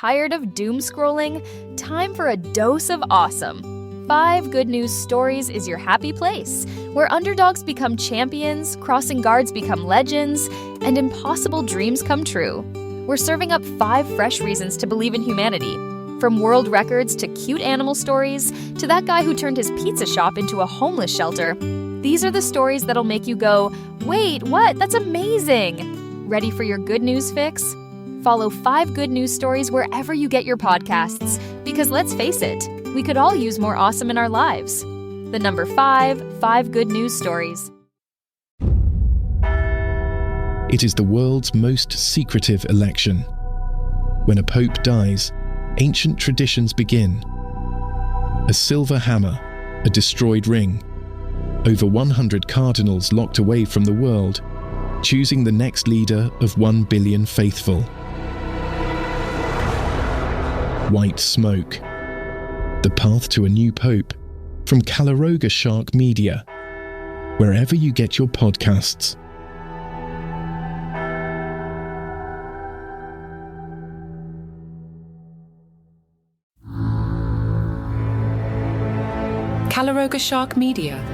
Tired of doom scrolling? Time for a dose of awesome. 5 Good News Stories is your happy place, where underdogs become champions, crossing guards become legends, and impossible dreams come true. We're serving up 5 fresh reasons to believe in humanity. From world records to cute animal stories, to that guy who turned his pizza shop into a homeless shelter. These are the stories that'll make you go, wait, what? That's amazing! Ready for your good news fix? Follow 5 Good News Stories wherever you get your podcasts, because let's face it, we could all use more awesome in our lives. The number 5 Good News Stories. It is the world's most secretive election. When a pope dies, ancient traditions begin. A silver hammer, a destroyed ring, over 100 cardinals locked away from the world, choosing the next leader of 1 billion faithful. White smoke. The path to a new pope, from Calaroga Shark Media, wherever you get your podcasts. Calaroga Shark Media.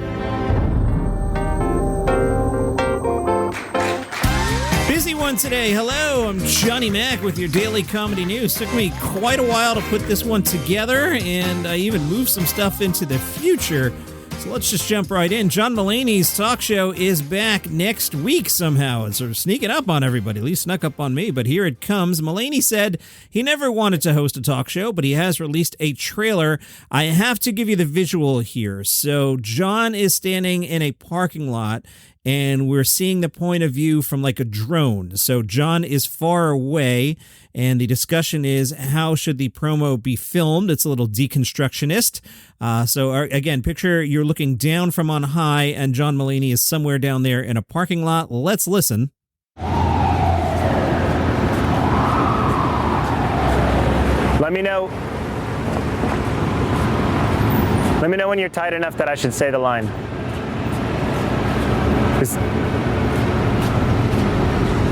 Busy one today. Hello, I'm Johnny Mac with your daily comedy news. Took me quite a while to put this one together, and I even moved some stuff into the future. So let's just jump right in. John Mulaney's talk show is back next week somehow. It's sort of sneaking up on everybody, at least snuck up on me, but here it comes. Mulaney said he never wanted to host a talk show, but he has released a trailer. I have to give you the visual here. So John is standing in a parking lot, and we're seeing the point of view from like a drone. So John is far away, and the discussion is how should the promo be filmed? It's a little deconstructionist. Again, picture you're looking down from on high, and John Mulaney is somewhere down there in a parking lot. Let's listen. Let me know when you're tight enough that I should say the line.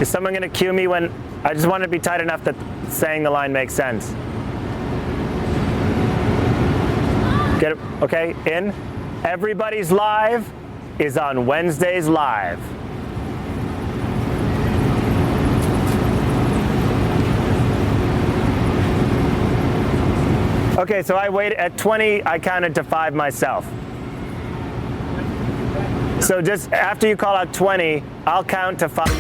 Is someone going to cue me when I just want to be tight enough that saying the line makes sense? Get it? Okay, in. Everybody's Live is on Wednesdays Live. Okay, so I waited at 20, I counted to 5 myself. So just after you call out 20, I'll count to 5.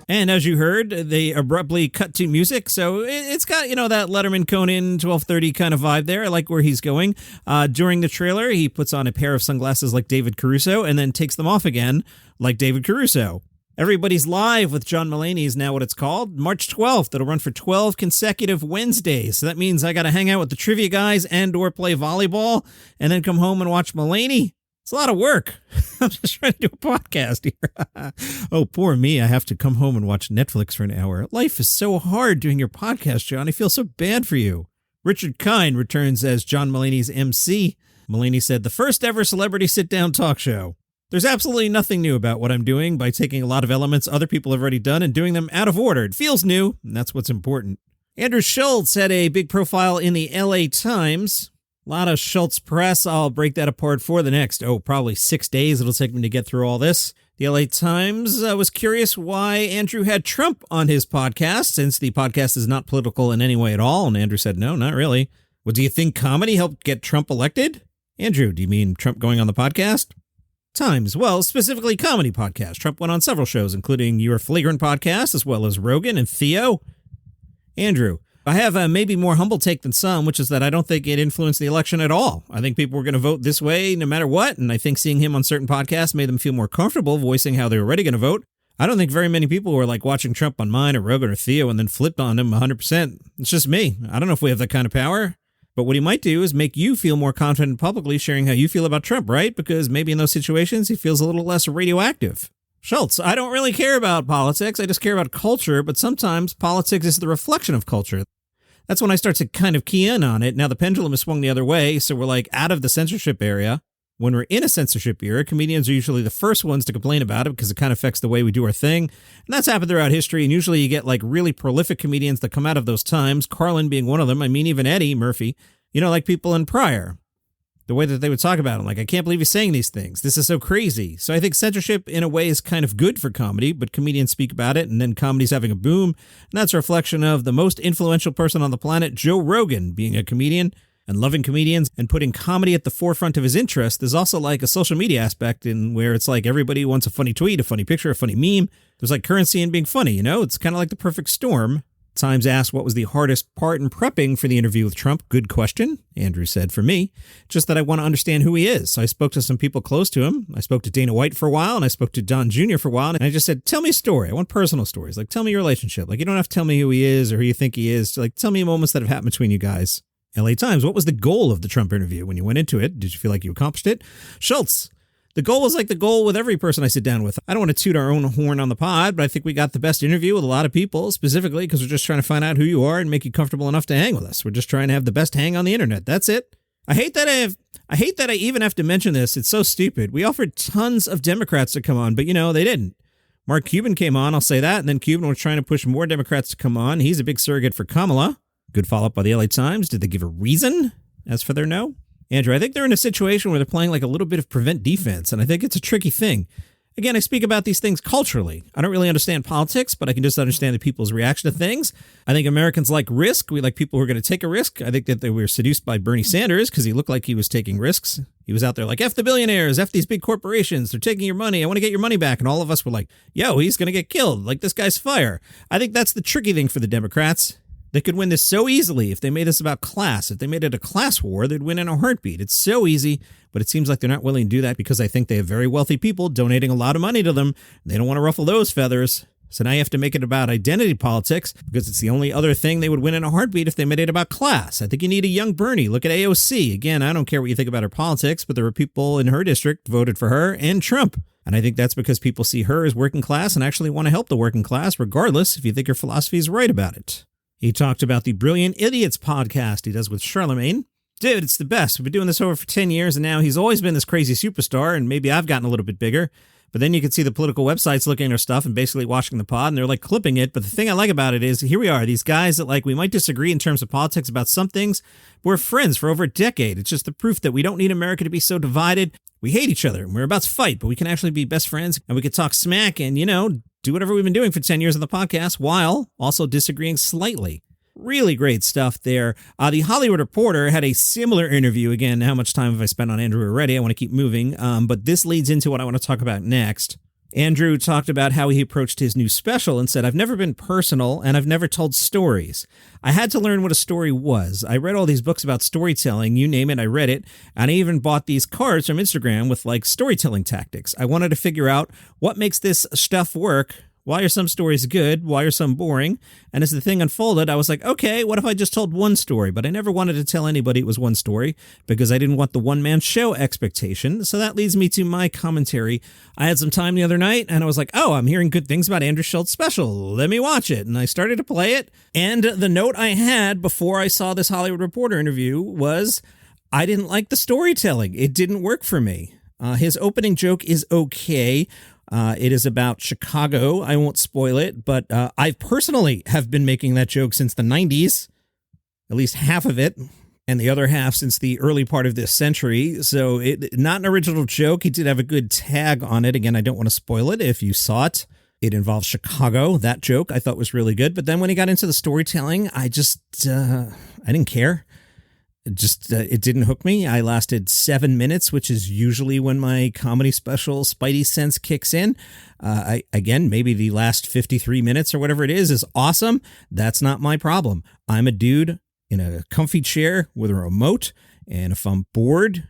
And as you heard, they abruptly cut to music. So it's got, that Letterman Conan 12:30 kind of vibe there. I like where he's going. During the trailer, he puts on a pair of sunglasses like David Caruso and then takes them off again like David Caruso. Everybody's Live with John Mulaney is now what it's called. March 12th, it'll run for 12 consecutive Wednesdays. So that means I got to hang out with the trivia guys and or play volleyball and then come home and watch Mulaney. It's a lot of work. I'm just trying to do a podcast here. Oh, poor me. I have to come home and watch Netflix for an hour. Life is so hard doing your podcast, John. I feel so bad for you. Richard Kind returns as John Mulaney's MC. Mulaney said, the first ever celebrity sit-down talk show. There's absolutely nothing new about what I'm doing by taking a lot of elements other people have already done and doing them out of order. It feels new, and that's what's important. Andrew Schultz had a big profile in the LA Times. A lot of Schultz press. I'll break that apart for the next, probably 6 days it'll take me to get through all this. The LA Times was curious why Andrew had Trump on his podcast, since the podcast is not political in any way at all. And Andrew said, no, not really. Well, do you think comedy helped get Trump elected? Andrew, do you mean Trump going on the podcast? Times, well, specifically comedy podcast. Trump went on several shows, including your Flagrant podcast, as well as Rogan and Theo. Andrew, I have a maybe more humble take than some, which is that I don't think it influenced the election at all. I think people were going to vote this way no matter what, and I think seeing him on certain podcasts made them feel more comfortable voicing how they were already going to vote. I don't think very many people were like watching Trump on mine or Rogan or Theo and then flipped on him 100%. It's just me. I don't know if we have that kind of power. But what he might do is make you feel more confident publicly sharing how you feel about Trump, right? Because maybe in those situations, he feels a little less radioactive. Schultz, I don't really care about politics. I just care about culture, but sometimes politics is the reflection of culture. That's when I start to kind of key in on it. Now the pendulum has swung the other way, so we're like out of the censorship area. When we're in a censorship era, comedians are usually the first ones to complain about it because it kind of affects the way we do our thing. And that's happened throughout history. And usually you get like really prolific comedians that come out of those times, Carlin being one of them. I mean, even Eddie Murphy, like people in Pryor. The way that they would talk about him, like, I can't believe he's saying these things. This is so crazy. So I think censorship, in a way, is kind of good for comedy, but comedians speak about it, and then comedy's having a boom. And that's a reflection of the most influential person on the planet, Joe Rogan, being a comedian and loving comedians and putting comedy at the forefront of his interest. There's also like a social media aspect in where it's like everybody wants a funny tweet, a funny picture, a funny meme. There's like currency in being funny, It's kind of like the perfect storm. Times asked what was the hardest part in prepping for the interview with Trump. Good question, Andrew said, for me. Just that I want to understand who he is. So I spoke to some people close to him. I spoke to Dana White for a while, and I spoke to Don Jr. for a while. And I just said, tell me a story. I want personal stories. Like, tell me your relationship. Like, you don't have to tell me who he is or who you think he is. Like, tell me moments that have happened between you guys. LA Times, what was the goal of the Trump interview? When you went into it, did you feel like you accomplished it? Schultz, the goal was like the goal with every person I sit down with. I don't want to toot our own horn on the pod, but I think we got the best interview with a lot of people, specifically because we're just trying to find out who you are and make you comfortable enough to hang with us. We're just trying to have the best hang on the internet. That's it. I hate that I even have to mention this. It's so stupid. We offered tons of Democrats to come on, but they didn't. Mark Cuban came on, I'll say that, and then Cuban was trying to push more Democrats to come on. He's a big surrogate for Kamala. Good follow-up by the LA Times. Did they give a reason as for their no? Andrew, I think they're in a situation where they're playing like a little bit of prevent defense, and I think it's a tricky thing. Again, I speak about these things culturally. I don't really understand politics, but I can just understand the people's reaction to things. I think Americans like risk. We like people who are going to take a risk. I think that they were seduced by Bernie Sanders because he looked like he was taking risks. He was out there like, F the billionaires, F these big corporations. They're taking your money. I want to get your money back. And all of us were like, yo, he's going to get killed. Like, this guy's fire. I think that's the tricky thing for the Democrats. They could win this so easily if they made this about class. If they made it a class war, they'd win in a heartbeat. It's so easy, but it seems like they're not willing to do that because I think they have very wealthy people donating a lot of money to them. They don't want to ruffle those feathers. So now you have to make it about identity politics because it's the only other thing they would win in a heartbeat if they made it about class. I think you need a young Bernie. Look at AOC. Again, I don't care what you think about her politics, but there were people in her district voted for her and Trump. And I think that's because people see her as working class and actually want to help the working class, regardless if you think her philosophy is right about it. He talked about the Brilliant Idiots podcast he does with Charlemagne. Dude, it's the best. We've been doing this over for 10 years, and now he's always been this crazy superstar, and maybe I've gotten a little bit bigger. But then you can see the political websites looking at our stuff and basically watching the pod, and they're like clipping it. But the thing I like about it is, here we are, these guys that like we might disagree in terms of politics about some things. We're friends for over a decade. It's just the proof that we don't need America to be so divided. We hate each other, and we're about to fight, but we can actually be best friends, and we can talk smack and, do whatever we've been doing for 10 years on the podcast while also disagreeing slightly. Really great stuff there. The Hollywood Reporter had a similar interview. Again, how much time have I spent on Andrew already? I want to keep moving, but this leads into what I want to talk about next. Andrew talked about how he approached his new special and said, I've never been personal and I've never told stories. I had to learn what a story was. I read all these books about storytelling, you name it, I read it, and I even bought these cards from Instagram with like storytelling tactics. I wanted to figure out what makes this stuff work. Why are some stories good? Why are some boring? And as the thing unfolded, I was like, okay, what if I just told one story? But I never wanted to tell anybody it was one story because I didn't want the one-man show expectation. So that leads me to my commentary. I had some time the other night and I was like, oh, I'm hearing good things about Andrew Schultz special. Let me watch it. And I started to play it. And the note I had before I saw this Hollywood Reporter interview was, I didn't like the storytelling. It didn't work for me. His opening joke is okay. It is about Chicago. I won't spoil it, but I personally have been making that joke since the 90s, at least half of it, and the other half since the early part of this century. So not an original joke. He did have a good tag on it. Again, I don't want to spoil it. If you saw it, it involves Chicago. That joke I thought was really good. But then when he got into the storytelling, I didn't care. It didn't hook me. I lasted 7 minutes, which is usually when my comedy special Spidey sense kicks in. Again, maybe the last 53 minutes or whatever it is awesome. That's not my problem. I'm a dude in a comfy chair with a remote, and if I'm bored,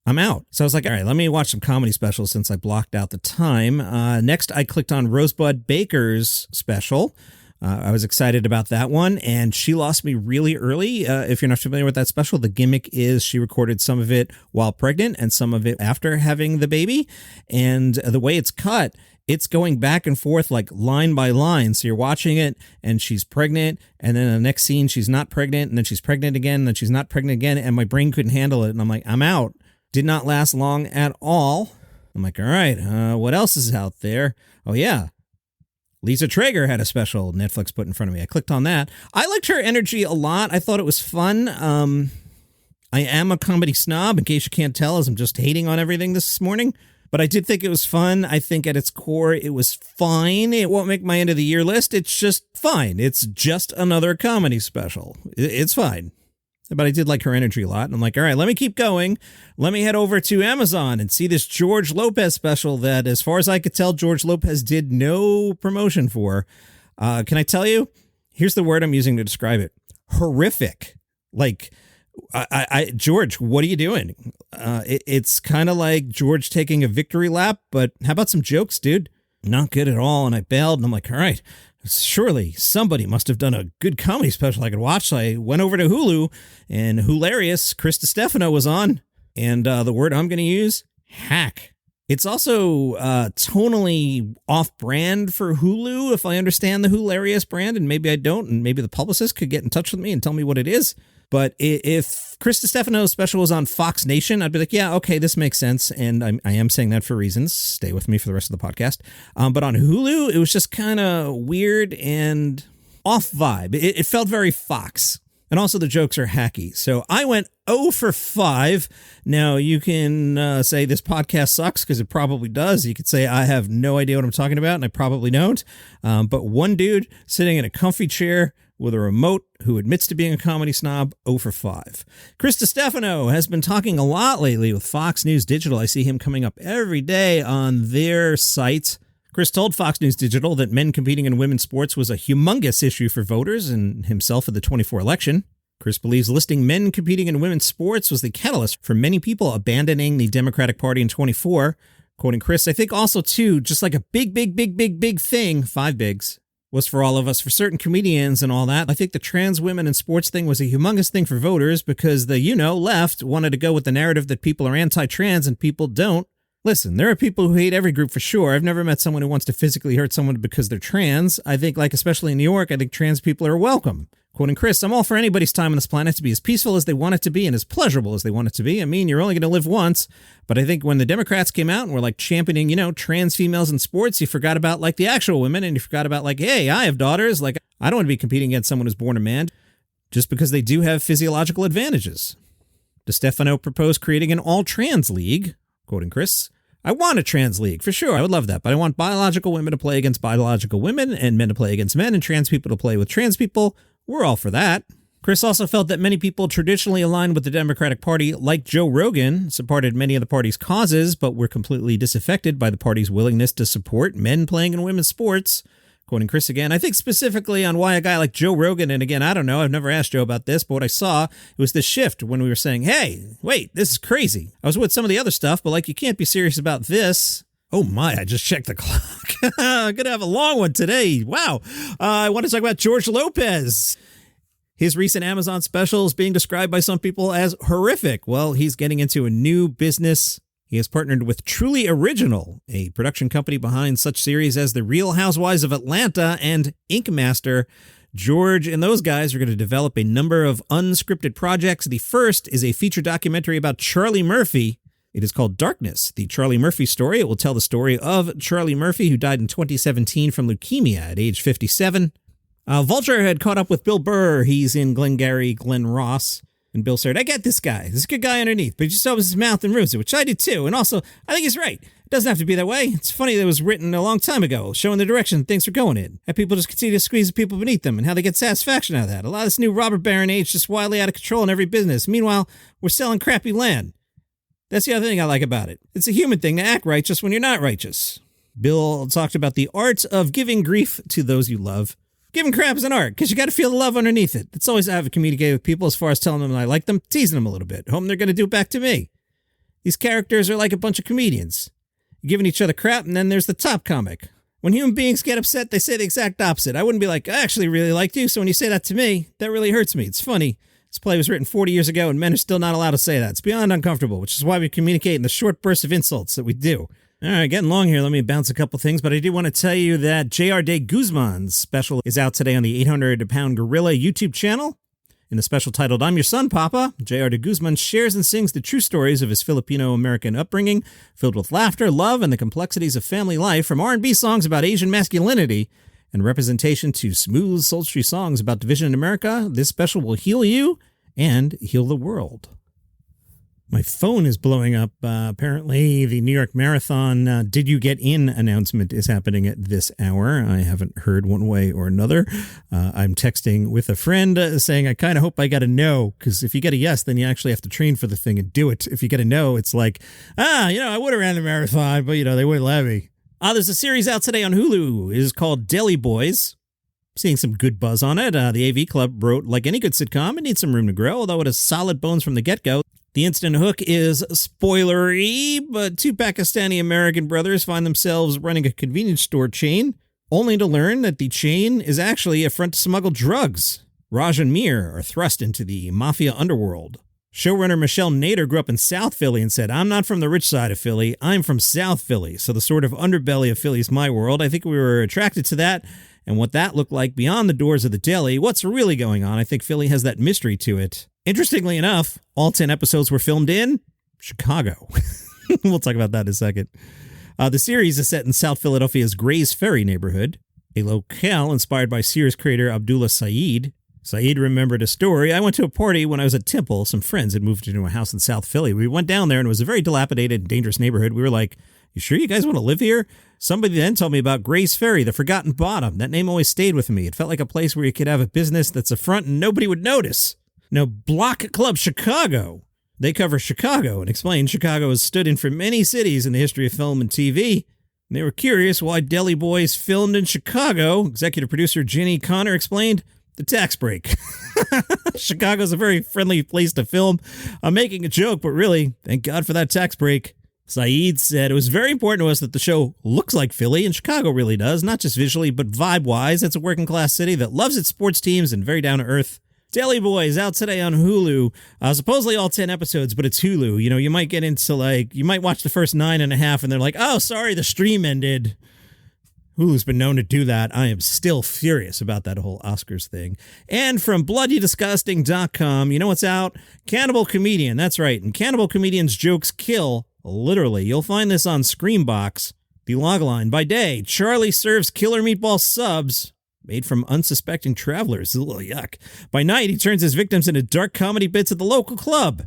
I'm out. So I was like, all right, let me watch some comedy specials since I blocked out the time. Next, I clicked on Rosebud Baker's special. I was excited about that one, and she lost me really early. If you're not familiar with that special, the gimmick is she recorded some of it while pregnant and some of it after having the baby. And the way it's cut, it's going back and forth like line by line. So you're watching it and she's pregnant, and then the next scene she's not pregnant, and then she's pregnant again, and then she's not pregnant again, and my brain couldn't handle it. And I'm like, I'm out. Did not last long at all. I'm like, all right, what else is out there? Oh, yeah. Liza Traiger had a special Netflix put in front of me. I clicked on that. I liked her energy a lot. I thought it was fun. I am a comedy snob, in case you can't tell, as I'm just hating on everything this morning. But I did think it was fun. I think at its core, it was fine. It won't make my end of the year list. It's just fine. It's just another comedy special. It's fine. But I did like her energy a lot. And I'm like, all right, let me keep going. Let me head over to Amazon and see this George Lopez special that, as far as I could tell, George Lopez did no promotion for. Can I tell you? Here's the word I'm using to describe it. Horrific. Like, George, what are you doing? It's kind of like George taking a victory lap, but how about some jokes, dude? Not good at all. And I bailed, and I'm like, all right, surely somebody must have done a good comedy special I could watch. So I went over to Hulu, and hilarious Chris DiStefano was on. And the word I'm going to use, hack. It's also tonally off-brand for Hulu, if I understand the hilarious brand, and maybe I don't, and maybe the publicist could get in touch with me and tell me what it is. But if Chris DiStefano's special was on Fox Nation, I'd be like, yeah, okay, this makes sense. And I am saying that for reasons. Stay with me for the rest of the podcast. But on Hulu, it was just kind of weird and off vibe. It felt very Fox. And also the jokes are hacky. So I went 0 for 5. Now, you can say this podcast sucks, because it probably does. You could say I have no idea what I'm talking about, and I probably don't. But one dude sitting in a comfy chair with a remote who admits to being a comedy snob, 0 for 5. Chris DiStefano has been talking a lot lately with Fox News Digital. I see him coming up every day on their site. Chris told Fox News Digital that men competing in women's sports was a humongous issue for voters and himself at the 24 election. Chris believes listing men competing in women's sports was the catalyst for many people abandoning the Democratic Party in 24. Quoting Chris, I think also, too, just like a big thing, 5 bigs, was for all of us, for certain comedians and all that. I think the trans women in sports thing was a humongous thing for voters because the, left wanted to go with the narrative that people are anti-trans and people don't. Listen, there are people who hate every group for sure. I've never met someone who wants to physically hurt someone because they're trans. I think, especially in New York, I think trans people are welcome. Quoting Chris, I'm all for anybody's time on this planet to be as peaceful as they want it to be and as pleasurable as they want it to be. I mean, you're only going to live once. But I think when the Democrats came out and were championing, trans females in sports, you forgot about the actual women, and you forgot about hey, I have daughters. I don't want to be competing against someone who's born a man just because they do have physiological advantages. DiStefano proposed creating an all-trans league. Quoting Chris, I want a trans league, for sure. I would love that. But I want biological women to play against biological women and men to play against men and trans people to play with trans people. We're all for that. Chris also felt that many people traditionally aligned with the Democratic Party, like Joe Rogan, supported many of the party's causes, but were completely disaffected by the party's willingness to support men playing in women's sports. Quoting Chris again, I think specifically on why a guy like Joe Rogan, and again, I don't know, I've never asked Joe about this, but what I saw, it was this shift when we were saying, hey, wait, this is crazy. I was with some of the other stuff, but you can't be serious about this. Oh my, I just checked the clock. I'm going to have a long one today. Wow. I want to talk about George Lopez. His recent Amazon special is being described by some people as horrific. Well, he's getting into a new business. He has partnered with Truly Original, a production company behind such series as The Real Housewives of Atlanta and Ink Master. George and those guys are going to develop a number of unscripted projects. The first is a feature documentary about Charlie Murphy. It is called Darkness, the Charlie Murphy story. It will tell the story of Charlie Murphy, who died in 2017 from leukemia at age 57. Vulture had caught up with Bill Burr. He's in Glengarry Glen Ross. And Bill said, I get this guy. This is a good guy underneath, but he just opens his mouth and ruins it, which I did too. And also, I think he's right. It doesn't have to be that way. It's funny that it was written a long time ago, showing the direction things are going in. And people just continue to squeeze the people beneath them and how they get satisfaction out of that. A lot of this new robber baron age just wildly out of control in every business. Meanwhile, we're selling crappy land. That's the other thing I like about it. It's a human thing to act righteous when you're not righteous. Bill talked about the art of giving grief to those you love. Giving crap is an art, because you got to feel the love underneath it. That's always how I've communicated with people, as far as telling them I like them, teasing them a little bit, hoping they're going to do it back to me. These characters are like a bunch of comedians. You're giving each other crap, and then there's the top comic. When human beings get upset, they say the exact opposite. I wouldn't be like, I actually really liked you, so when you say that to me, that really hurts me. It's funny. This play was written 40 years ago, and men are still not allowed to say that. It's beyond uncomfortable, which is why we communicate in the short bursts of insults that we do. All right, getting long here. Let me bounce a couple things, but I do want to tell you that J.R. de Guzman's special is out today on the 800-Pound Gorilla YouTube channel. In the special titled I'm Your Son, Papa, J.R. de Guzman shares and sings the true stories of his Filipino-American upbringing, filled with laughter, love, and the complexities of family life, from R&B songs about Asian masculinity and representation to smooth, sultry songs about division in America. This special will heal you and heal the world. My phone is blowing up. Apparently, the New York Marathon Did You Get In announcement is happening at this hour. I haven't heard one way or another. I'm texting with a friend saying, I kind of hope I got a no, because if you get a yes, then you actually have to train for the thing and do it. If you get a no, it's like, I would have ran the marathon, but, they wouldn't let me. There's a series out today on Hulu. It is called Deli Boys. Seeing some good buzz on it. The AV Club wrote, like any good sitcom, it needs some room to grow, although it has solid bones from the get-go. The instant hook is spoilery, but two Pakistani-American brothers find themselves running a convenience store chain, only to learn that the chain is actually a front to smuggle drugs. Raj and Mir are thrust into the mafia underworld. Showrunner Michelle Nader grew up in South Philly and said, I'm not from the rich side of Philly, I'm from South Philly, so the sort of underbelly of Philly is my world. I think we were attracted to that, and what that looked like beyond the doors of the deli. What's really going on? I think Philly has that mystery to it. Interestingly enough, all 10 episodes were filmed in Chicago. We'll talk about that in a second. The series is set in South Philadelphia's Gray's Ferry neighborhood, a locale inspired by Sears creator Abdullah Saeed. Saeed remembered a story. I went to a party when I was at Temple. Some friends had moved into a house in South Philly. We went down there and it was a very dilapidated and dangerous neighborhood. We were like, you sure you guys want to live here? Somebody then told me about Gray's Ferry, the Forgotten Bottom. That name always stayed with me. It felt like a place where you could have a business that's a front and nobody would notice. Now, Block Club Chicago. They cover Chicago and explain Chicago has stood in for many cities in the history of film and TV. And they were curious why Deli Boys filmed in Chicago. Executive producer Ginny Connor explained the tax break. Chicago's a very friendly place to film. I'm making a joke, but really, thank God for that tax break. Saeed said it was very important to us that the show looks like Philly, and Chicago really does, not just visually, but vibe-wise. It's a working-class city that loves its sports teams and very down-to-earth. Deli Boys out today on Hulu. Supposedly all 10 episodes, but it's Hulu. You might get into you might watch the first 9.5 and they're like, oh, sorry, the stream ended. Hulu's been known to do that. I am still furious about that whole Oscars thing. And from bloodydisgusting.com, you know what's out? Cannibal Comedian. That's right. And Cannibal Comedian's jokes kill, literally. You'll find this on Screambox. The logline, by day, Charlie serves killer meatball subs made from unsuspecting travelers. Ugh, yuck. By night, he turns his victims into dark comedy bits at the local club.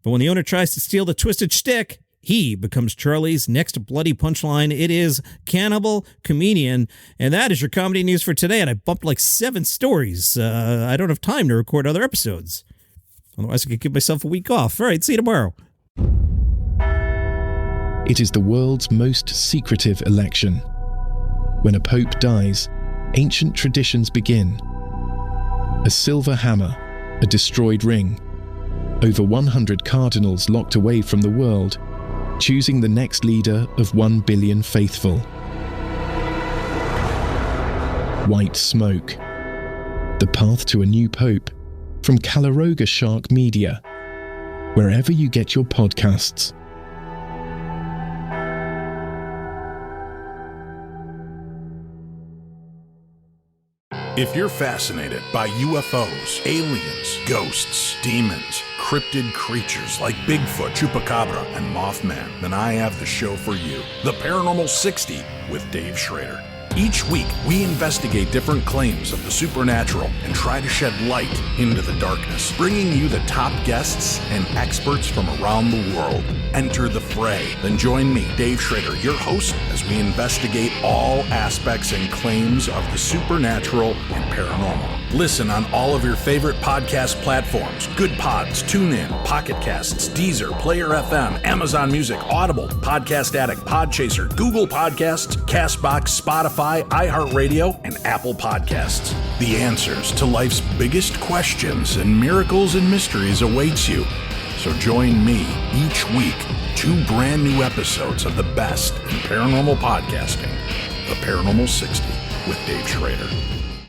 But when the owner tries to steal the twisted shtick, he becomes Charlie's next bloody punchline. It is Cannibal Comedian. And that is your comedy news for today. And I bumped like 7 stories. I don't have time to record other episodes. Otherwise, I could give myself a week off. All right, see you tomorrow. It is the world's most secretive election. When a pope dies, ancient traditions begin. A silver hammer, a destroyed ring, over 100 cardinals locked away from the world, choosing the next leader of 1 billion faithful. White Smoke, the path to a new pope, from Calaroga Shark Media, wherever you get your podcasts. If you're fascinated by UFOs, aliens, ghosts, demons, cryptid creatures like Bigfoot, Chupacabra, and Mothman, then I have the show for you. The Paranormal 60 with Dave Schrader. Each week, we investigate different claims of the supernatural and try to shed light into the darkness, bringing you the top guests and experts from around the world. Enter the fray. Then join me, Dave Schrader, your host, as we investigate all aspects and claims of the supernatural and paranormal. Listen on all of your favorite podcast platforms: Good Pods, TuneIn, Pocket Casts, Deezer, Player FM, Amazon Music, Audible, Podcast Addict, Podchaser, Google Podcasts, CastBox, Spotify, iHeartRadio, and Apple Podcasts. The answers to life's biggest questions and miracles and mysteries awaits you. So join me each week, 2 brand new episodes of the best in paranormal podcasting, The Paranormal 60 with Dave Schrader.